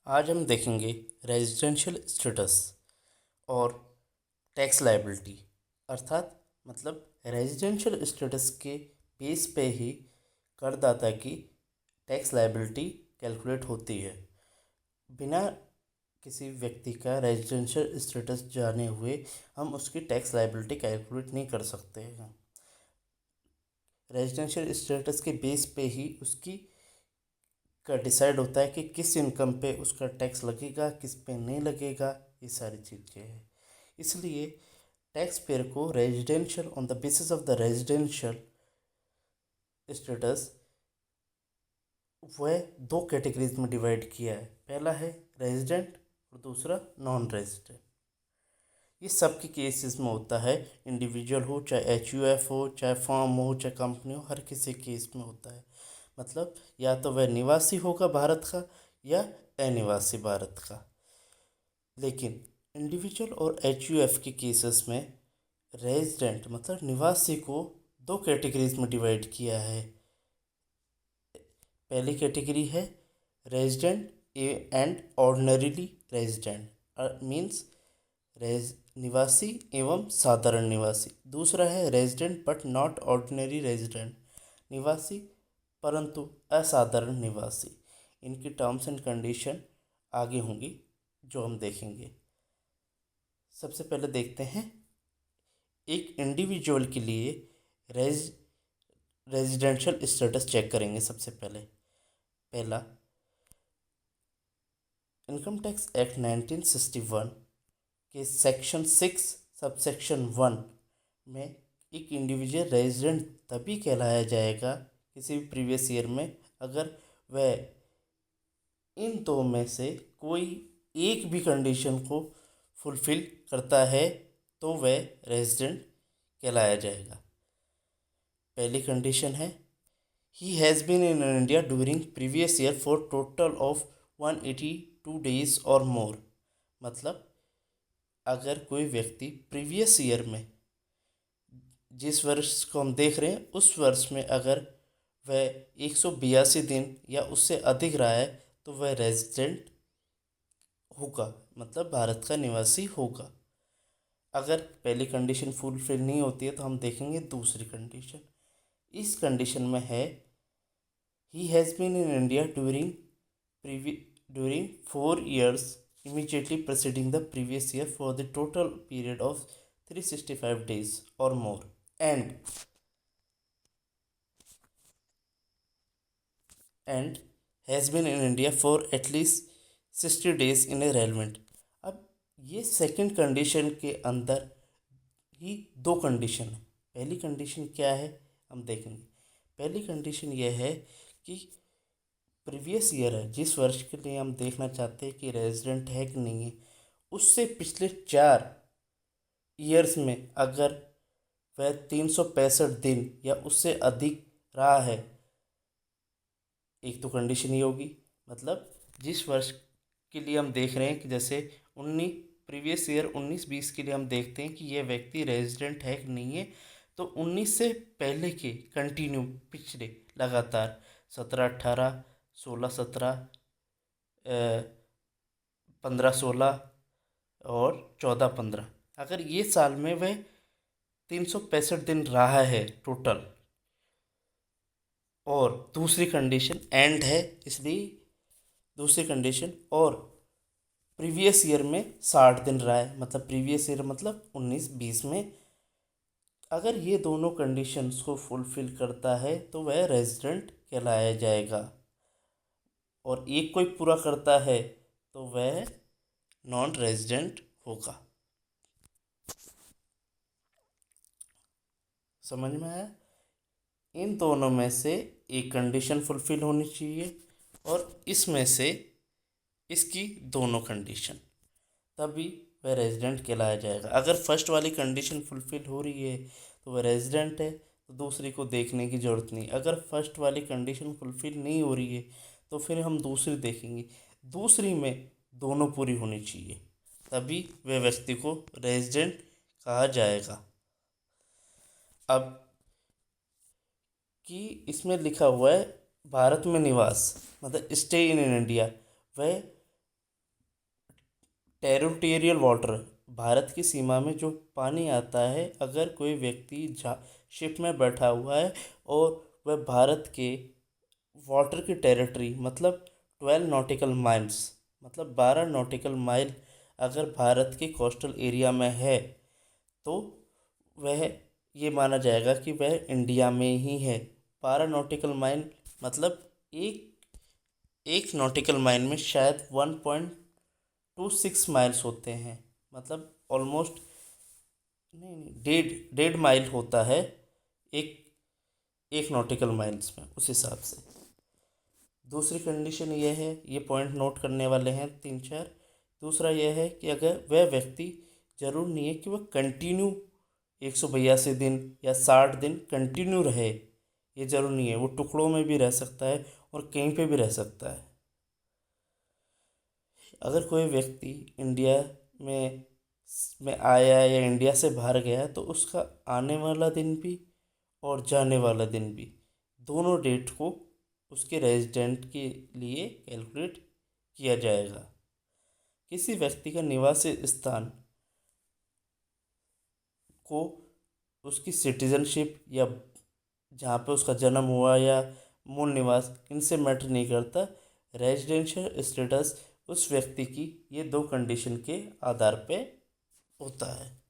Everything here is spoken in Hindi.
आज हम देखेंगे रेजिडेंशियल स्टेटस और टैक्स लायबिलिटी। अर्थात मतलब रेजिडेंशियल स्टेटस के बेस पे ही करदाता की टैक्स लायबिलिटी कैलकुलेट होती है। बिना किसी व्यक्ति का रेजिडेंशियल स्टेटस जाने हुए हम उसकी टैक्स लायबिलिटी कैलकुलेट नहीं कर सकते हैं। रेजिडेंशियल स्टेटस के बेस पे ही उसकी का डिसाइड होता है कि किस इनकम पे उसका टैक्स लगेगा, किस पे नहीं लगेगा। ये सारी चीज़ें हैं। इसलिए टैक्स पेयर को residential on the basis of the residential status वह दो कैटेगरीज में डिवाइड किया है। पहला है रेजिडेंट और दूसरा नॉन रेजिडेंट। ये सबके केसेस में होता है, इंडिविजुअल हो चाहे एचयूएफ हो चाहे फर्म हो चाहे कंपनी हो, हर किसी केस में होता है। मतलब या तो वह निवासी होगा भारत का या अनिवासी भारत का। लेकिन इंडिविजुअल और एचयूएफ के केसेस में रेजिडेंट मतलब निवासी को दो कैटेगरीज में डिवाइड किया है। पहली कैटेगरी है resident and ordinarily resident means निवासी एवं साधारण निवासी। दूसरा है resident but not ordinary resident, निवासी परंतु असाधारण निवासी। इनकी टर्म्स एंड कंडीशन आगे होंगी जो हम देखेंगे। सबसे पहले देखते हैं एक इंडिविजुअल के लिए रेजिडेंशियल स्टेटस चेक करेंगे। सबसे पहले पहला इनकम टैक्स एक्ट 1961 के सेक्शन 6 सबसेक्शन 1 में एक इंडिविजुअल रेजिडेंट तभी कहलाया जाएगा किसी भी प्रीवियस ईयर में अगर वह इन दो में से कोई एक भी कंडीशन को फुलफिल करता है तो वह रेजिडेंट कहलाया जाएगा। पहली कंडीशन है he has been in India during previous year for total of 182 days और मोर। मतलब अगर कोई व्यक्ति प्रीवियस ईयर में, जिस वर्ष को हम देख रहे हैं उस वर्ष में, अगर वह 182 दिन या उससे अधिक रहा है तो वह रेजिडेंट होगा, मतलब भारत का निवासी होगा। अगर पहली कंडीशन फुलफिल नहीं होती है तो हम देखेंगे दूसरी कंडीशन। इस कंडीशन में है he has been in India during 4 years immediately preceding the previous year for the total period of 365 days or more and has been in India for at least 60 days in a relevant। अब ये सेकंड कंडीशन के अंदर ही दो कंडीशन है। पहली कंडीशन क्या है हम देखेंगे। पहली कंडीशन यह है कि प्रीवियस ईयर है, जिस वर्ष के लिए हम देखना चाहते हैं कि रेजिडेंट है कि नहीं है, उससे पिछले 4 ईयर्स में अगर वह 365 दिन या उससे अधिक रहा है, एक तो कंडीशन ये होगी। मतलब जिस वर्ष के लिए हम देख रहे हैं कि जैसे 19 प्रीवियस ईयर 19-20 के लिए हम देखते हैं कि यह व्यक्ति रेजिडेंट है कि नहीं है, तो 19 से पहले के कंटिन्यू पिछले लगातार 17-18, 16-17, 15-16 और 14-15, अगर ये साल में वह 365 दिन रहा है टोटल, और दूसरी कंडीशन एंड है इसलिए दूसरी कंडीशन, और प्रीवियस ईयर में 60 दिन रहा है, मतलब प्रीवियस ईयर मतलब 19-20 में, अगर ये दोनों कंडीशंस को फुलफिल करता है तो वह रेजिडेंट कहलाया जाएगा। और एक कोई पूरा करता है तो वह नॉन रेजिडेंट होगा। समझ में आया? इन दोनों में से एक कंडीशन फुलफिल होनी चाहिए और इसमें से इसकी दोनों कंडीशन, तभी वह रेजिडेंट कहलाया जाएगा। अगर फर्स्ट वाली कंडीशन फुलफिल हो रही है तो वह रेजिडेंट है, तो दूसरी को देखने की ज़रूरत नहीं। अगर फर्स्ट वाली कंडीशन फुलफिल नहीं हो रही है तो फिर हम दूसरी देखेंगे। दूसरी में दोनों पूरी होनी चाहिए, तभी वह व्यक्ति को रेजिडेंट कहा जाएगा। अब कि इसमें लिखा हुआ है भारत में निवास, मतलब स्टे इन इंडिया, वह टेरिटोरियल वाटर, भारत की सीमा में जो पानी आता है, अगर कोई व्यक्ति शिप में बैठा हुआ है और वह भारत के वाटर की टेरिटरी मतलब 12 नॉटिकल माइल्स मतलब 12 नॉटिकल माइल अगर भारत के कोस्टल एरिया में है, तो वह ये माना जाएगा कि वह इंडिया में ही है। 12 नॉटिकल माइल मतलब एक एक नॉटिकल माइल में शायद 1.26 माइल्स होते हैं, मतलब ऑलमोस्ट, नहीं नहीं, डेढ़ डेढ़ माइल होता है एक एक नॉटिकल माइल्स में, उस हिसाब से। दूसरी कंडीशन ये है, ये पॉइंट नोट करने वाले हैं तीन चार। दूसरा यह है कि अगर वह व्यक्ति, जरूर नहीं है कि वह कंटिन्यू 182 दिन या 60 दिन कंटिन्यू रहे, ये जरूर नहीं है, वो टुकड़ों में भी रह सकता है और कहीं पे भी रह सकता है। अगर कोई व्यक्ति इंडिया में में आया या इंडिया से बाहर गया है, तो उसका आने वाला दिन भी और जाने वाला दिन भी, दोनों डेट को उसके रेजिडेंट के लिए कैलकुलेट किया जाएगा। किसी व्यक्ति का निवासी स्थान को उसकी सिटीजनशिप या जहाँ पे उसका जन्म हुआ या मूल निवास, इनसे मैटर नहीं करता। रेजिडेंशियल स्टेटस उस व्यक्ति की ये दो कंडीशन के आधार पे होता है।